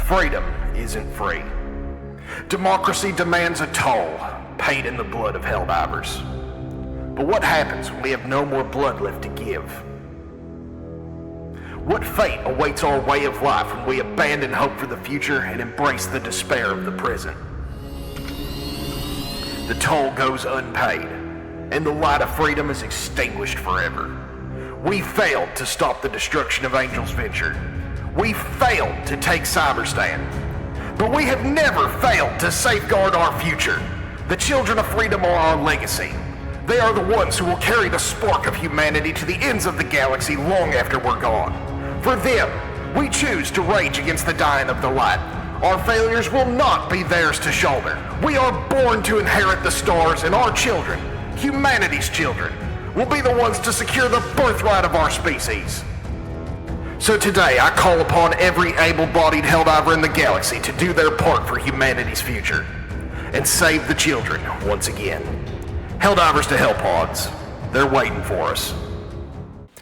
Freedom isn't free. Democracy demands a toll, paid in the blood of Helldivers. But what happens when we have no more blood left to give? What fate awaits our way of life when we abandon hope for the future and embrace the despair of the present? The toll goes unpaid, and the light of freedom is extinguished forever. We failed to stop the destruction of Angel's Venture. We failed to take Cyberstand. But we have never failed to safeguard our future. The children of freedom are our legacy. They are the ones who will carry the spark of humanity to the ends of the galaxy long after we're gone. For them, we choose to rage against the dying of the light. Our failures will not be theirs to shoulder. We are born to inherit the stars, and our children, humanity's children, will be the ones to secure the birthright of our species. So today, I call upon every able-bodied Helldiver in the galaxy to do their part for humanity's future and save the children once again. Helldivers to Hellpods, they're waiting for us.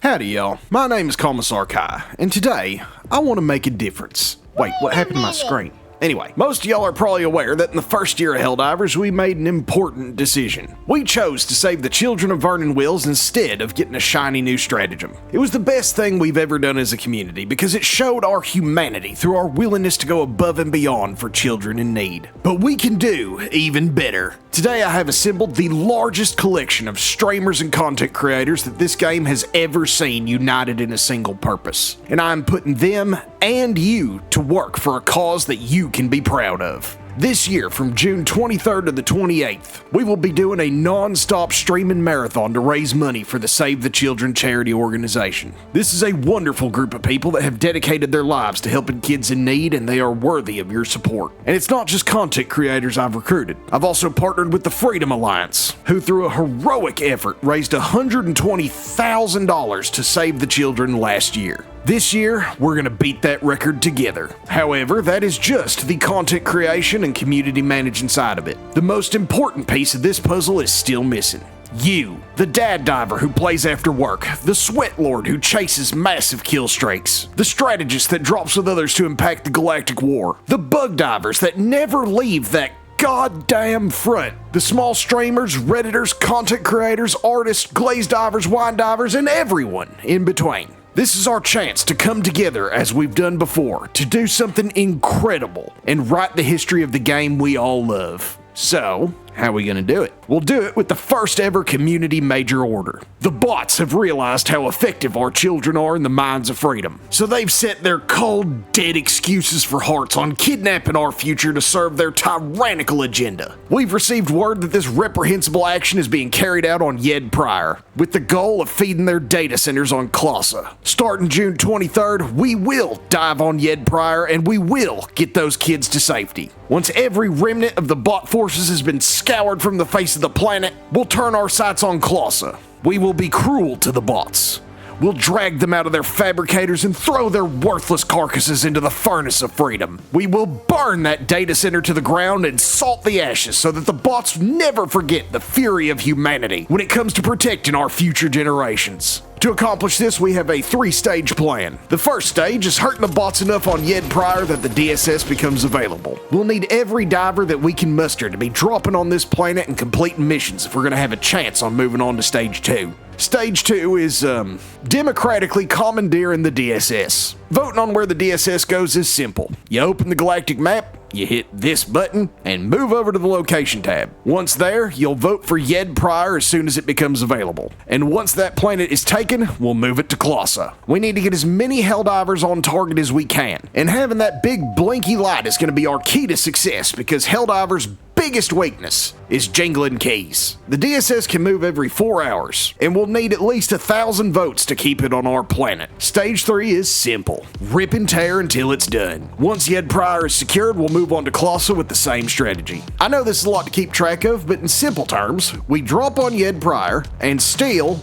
Howdy y'all, my name is Commissar Kai, and today, I want to make a difference. Wait, what happened to my screen? Anyway, most of y'all are probably aware that in the first year of Helldivers, we made an important decision. We chose to save the children of Vernon Wills instead of getting a shiny new stratagem. It was the best thing we've ever done as a community because it showed our humanity through our willingness to go above and beyond for children in need. But we can do even better. Today I have assembled the largest collection of streamers and content creators that this game has ever seen united in a single purpose. And I'm putting them and you to work for a cause that you can be proud of. This year, from June 23rd to the 28th, we will be doing a non-stop streaming marathon to raise money for the Save the Children charity organization. This is a wonderful group of people that have dedicated their lives to helping kids in need, and they are worthy of your support. And it's not just content creators I've recruited. I've also partnered with the Freedom Alliance, who through a heroic effort raised $120,000 to save the children last year. This year, we're going to beat that record together. However, that is just the content creation and community managing side of it. The most important piece of this puzzle is still missing. You, the dad diver who plays after work, the sweat lord who chases massive kill streaks, the strategist that drops with others to impact the galactic war, the bug divers that never leave that goddamn front, the small streamers, redditors, content creators, artists, glaze divers, wine divers, and everyone in between. This is our chance to come together as we've done before, to do something incredible and write the history of the game we all love. So, how are we going to do it? We'll do it with the first ever community major order. The bots have realized how effective our children are in the minds of freedom, so they've set their cold, dead excuses for hearts on kidnapping our future to serve their tyrannical agenda. We've received word that this reprehensible action is being carried out on Yed Pryor, with the goal of feeding their data centers on Klossa. Starting June 23rd, we will dive on Yed Pryor and we will get those kids to safety. Once every remnant of the bot forces has been scoured from the face of the planet, we'll turn our sights on Klossa. We will be cruel to the bots. We'll drag them out of their fabricators and throw their worthless carcasses into the furnace of freedom. We will burn that data center to the ground and salt the ashes so that the bots never forget the fury of humanity when it comes to protecting our future generations. To accomplish this, we have a 3-stage plan. The first stage is hurting the bots enough on Yed Pryor that the DSS becomes available. We'll need every diver that we can muster to be dropping on this planet and completing missions if we're going to have a chance on moving on to Stage 2. Stage 2 is, democratically commandeering the DSS. Voting on where the DSS goes is simple. You open the galactic map, you hit this button, and move over to the location tab. Once there, you'll vote for Yed Pryor as soon as it becomes available. And once that planet is taken, we'll move it to Klossa. We need to get as many Helldivers on target as we can, and having that big blinky light is going to be our key to success because Helldivers' biggest weakness is jingling keys. The DSS can move every 4 hours, and we'll need at least 1,000 votes to keep it on our planet. Stage 3 is simple. Rip and tear until it's done. Once Yed Pryor is secured, we'll move on to Klossa with the same strategy. I know this is a lot to keep track of, but in simple terms, we drop on Yed Pryor and steal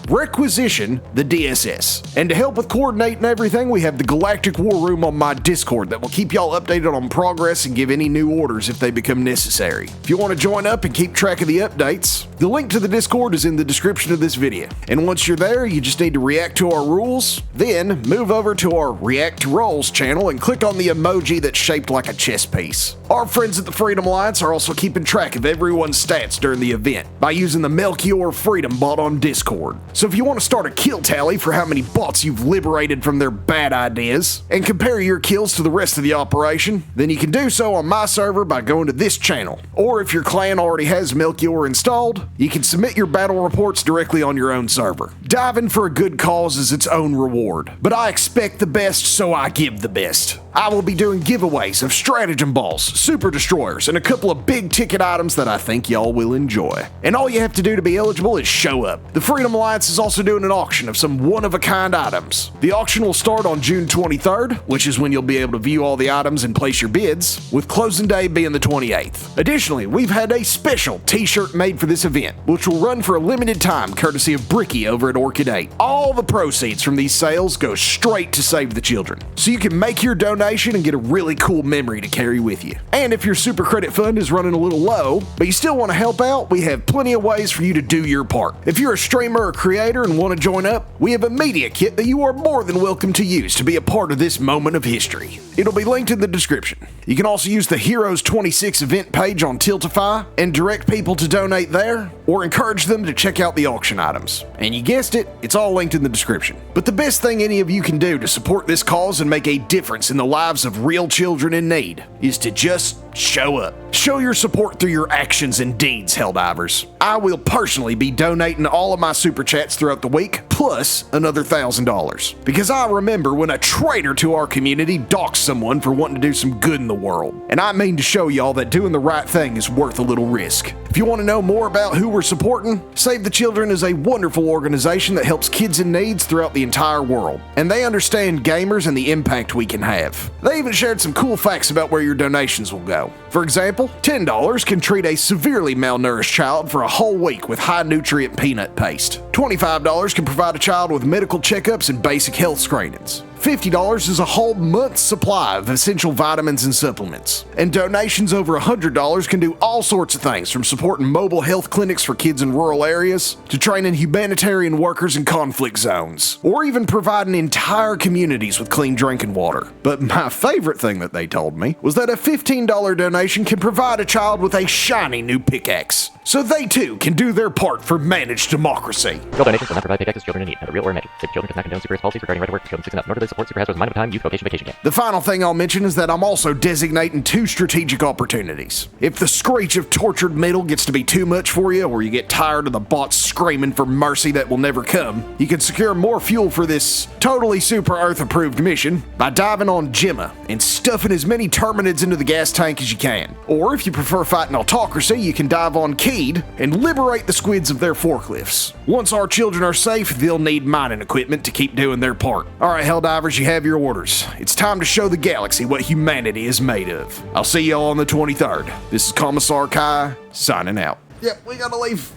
requisition the DSS. And to help with coordinating everything, we have the Galactic War Room on my Discord that will keep y'all updated on progress and give any new orders if they become necessary. If you want to join up and keep track of the updates, The link to the Discord is in the description of this video. And once you're there, you just need to react to our rules, then move over to our React to Rolls channel and click on the emoji that's shaped like a chess piece. Our friends at the Freedom Alliance are also keeping track of everyone's stats during the event by using the Melchior Freedom bot on Discord. So if you want to start a kill tally for how many bots you've liberated from their bad ideas and compare your kills to the rest of the operation, then you can do so on my server by going to this channel. Or if your clan already has Melchior installed, you can submit your battle reports directly on your own server. Diving for a good cause is its own reward, but I expect the best, so I give the best. I will be doing giveaways of stratagem balls, super destroyers, and a couple of big ticket items that I think y'all will enjoy. And all you have to do to be eligible is show up. The Freedom Alliance is also doing an auction of some one-of-a-kind items. The auction will start on June 23rd, which is when you'll be able to view all the items and place your bids, with closing day being the 28th. Additionally, we've had a special t-shirt made for this event, which will run for a limited time courtesy of Bricky over at Orchid 8. All the proceeds from these sales go straight to Save the Children, so you can make your donation and get a really cool memory to carry with you. And if your super credit fund is running a little low, but you still want to help out, we have plenty of ways for you to do your part. If you're a streamer or creator and want to join up, we have a media kit that you are more than welcome to use to be a part of this moment of history. It'll be linked in the description. You can also use the Heroes 26 event page on Tiltify and direct people to donate there, or encourage them to check out the auction items. And you guessed it, it's all linked in the description. But the best thing any of you can do to support this cause and make a difference in the lives of real children in need is to just show up. Show your support through your actions and deeds, Helldivers. I will personally be donating all of my super chats throughout the week, plus another $1,000. Because I remember when a traitor to our community doxed someone for wanting to do some good in the world. And I mean to show y'all that doing the right thing is worth a little risk. If you want to know more about who we're supporting, Save the Children is a wonderful organization that helps kids in needs throughout the entire world. And they understand gamers and the impact we can have. They even shared some cool facts about where your donations will go. For example, $10 can treat a severely malnourished child for a whole week with high nutrient peanut paste. $25 can provide a child with medical checkups and basic health screenings. $50 is a whole month's supply of essential vitamins and supplements. And donations over $100 can do all sorts of things, from supporting mobile health clinics for kids in rural areas, to training humanitarian workers in conflict zones, or even providing entire communities with clean drinking water. But my favorite thing that they told me was that a $15 donation can provide a child with a shiny new pickaxe, so they too can do their part for managed democracy. All donations will not provide pickaxes to children in need, either real or imagined. Save the Children does not condone superhero policies regarding right to work for children 6 and up, nor do they support Super Hasbro's Mind of Time Youth Vocation Vacation Camp. The final thing I'll mention is that I'm also designating 2 strategic opportunities. If the screech of tortured metal gets to be too much for you, or you get tired of the bots screaming for mercy that will never come, you can secure more fuel for this totally Super Earth approved mission by diving on Gemma and stuffing as many Terminids into the gas tank as you can. Or if you prefer fighting autocracy, you can dive on Keed and liberate the squids of their forklifts. Once our children are safe, they'll need mining equipment to keep doing their part. Alright, Helldivers, you have your orders. It's time to show the galaxy what humanity is made of. I'll see y'all on the 23rd. This is Commissar Kai, signing out. Yep, we gotta leave.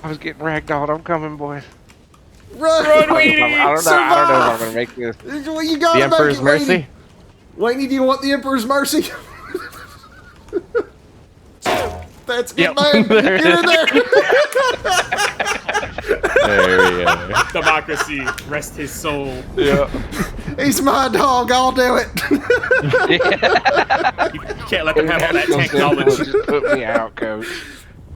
I was getting ragdolled. I'm coming, boys. Run, I don't know if I'm gonna make this. Well, you gotta The Emperor's make it, Laney. Mercy? Laney, do you want the Emperor's Mercy? That's good, man. Get in there. There we go. Democracy, rest his soul. Yeah. He's my dog. I'll do it. You can't let them have all that technology. Just put me out, coach.